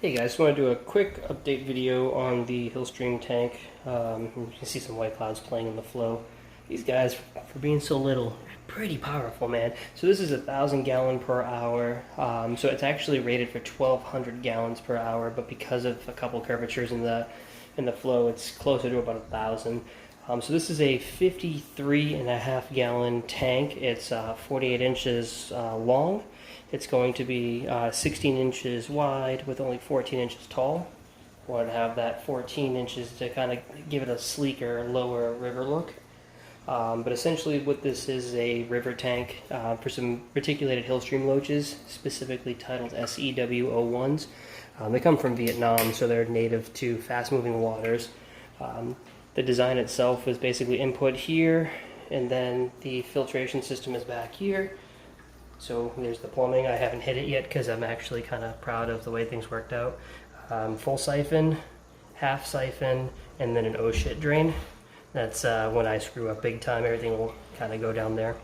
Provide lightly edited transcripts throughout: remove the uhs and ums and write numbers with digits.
Hey guys, just want to do a quick update video on the hillstream tank. You can see some white clouds playing in the flow. These guys, for being so little, pretty powerful, man. So this is 1,000 gallon per hour. So it's actually rated for 1,200 gallons per hour, but because of a couple curvatures in the flow, it's closer to about 1,000. So this is a 53.5 gallon tank. It's 48 inches long. It's going to be 16 inches wide with only 14 inches tall. Wanted to have that 14 inches to kind of give it a sleeker, lower river look. But essentially what this is a river tank for some reticulated hillstream loaches, specifically titled sew01s. They come from Vietnam, so they're native to fast-moving waters. The design itself is basically input here, and then the filtration system is back here. So there's the plumbing. I haven't hit it yet because I'm actually kind of proud of the way things worked out. Full siphon, half siphon, and then an oh shit drain. That's when I screw up big time, everything will kind of go down there.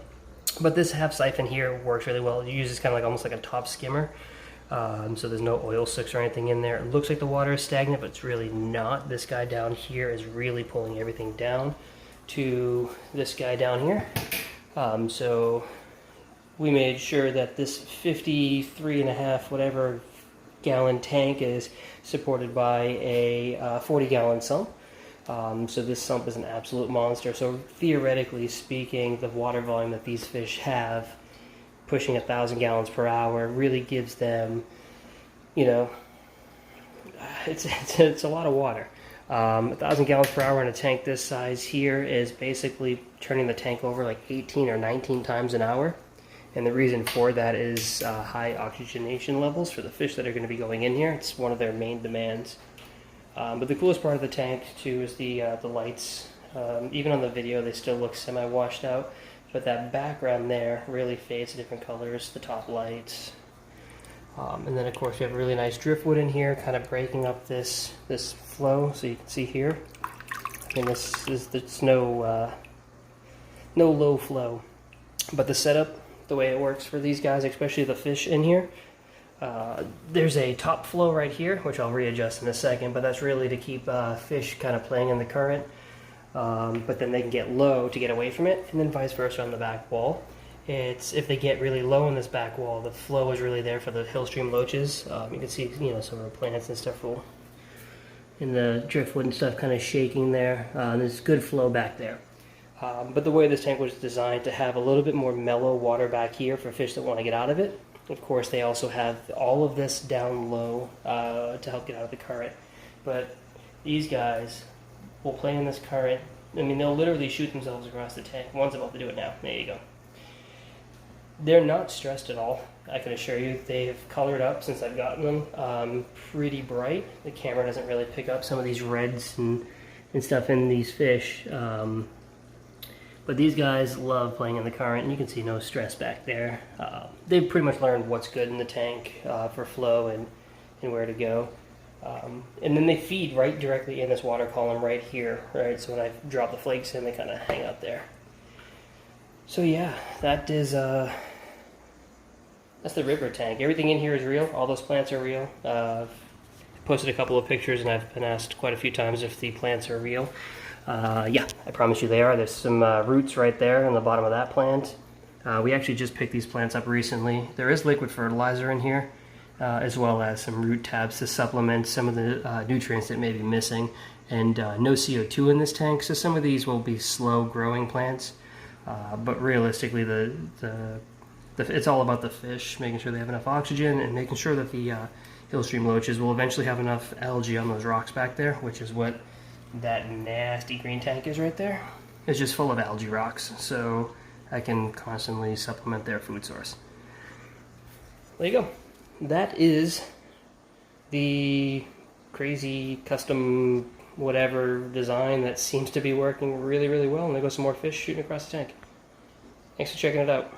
But this half siphon here works really well. It uses kind of like almost like a top skimmer. So there's no oil slicks or anything in there. It looks like the water is stagnant, but it's really not. This guy down here is really pulling everything down to this guy down here. So we made sure that this 53.5 whatever gallon tank is supported by a 40 gallon sump. So this sump is an absolute monster. So theoretically speaking, the water volume that these fish have, pushing 1,000 gallons per hour, really gives them, you know, it's a lot of water. 1,000 gallons per hour in a tank this size here is basically turning the tank over like 18 or 19 times an hour. And the reason for that is high oxygenation levels for the fish that are going to be going in here. It's one of their main demands. But the coolest part of the tank too is the lights. Even on the video they still look semi-washed out, but that background there really fades to different colors, the top lights. And then of course we have really nice driftwood in here, kind of breaking up this flow, so you can see here. And it's no low flow. But the setup, the way it works for these guys, especially the fish in here, there's a top flow right here, which I'll readjust in a second, but that's really to keep fish kind of playing in the current, but then they can get low to get away from it, and then vice versa on the back wall. If they get really low in this back wall, the flow is really there for the hillstream loaches. You can see, you know, some of the plants and stuff in the driftwood and stuff kind of shaking there. There's good flow back there. But the way this tank was designed to have a little bit more mellow water back here for fish that want to get out of it. Of course, they also have all of this down low to help get out of the current. But these guys will play in this current. I mean, they'll literally shoot themselves across the tank. One's about to do it now. There you go. They're not stressed at all, I can assure you. They've colored up since I've gotten them. Pretty bright. The camera doesn't really pick up some of these reds and stuff in these fish. But these guys love playing in the current, and you can see no stress back there. They've pretty much learned what's good in the tank for flow and where to go. And then they feed right directly in this water column right here, right? So when I drop the flakes in, they kind of hang out there. So yeah, that is that's the river tank. Everything in here is real. All those plants are real. I've posted a couple of pictures, and I've been asked quite a few times if the plants are real. Yeah, I promise you they are. There's some roots right there in the bottom of that plant. We actually just picked these plants up recently. There is liquid fertilizer in here, as well as some root tabs to supplement some of the nutrients that may be missing, and no CO2 in this tank, so some of these will be slow growing plants. But realistically, it's all about the fish, making sure they have enough oxygen and making sure that the hillstream loaches will eventually have enough algae on those rocks back there, which is what that nasty green tank is right there. It's just full of algae rocks, so I can constantly supplement their food source. There you go. That is the crazy custom whatever design that seems to be working really, really well, and there goes some more fish shooting across the tank. Thanks for checking it out.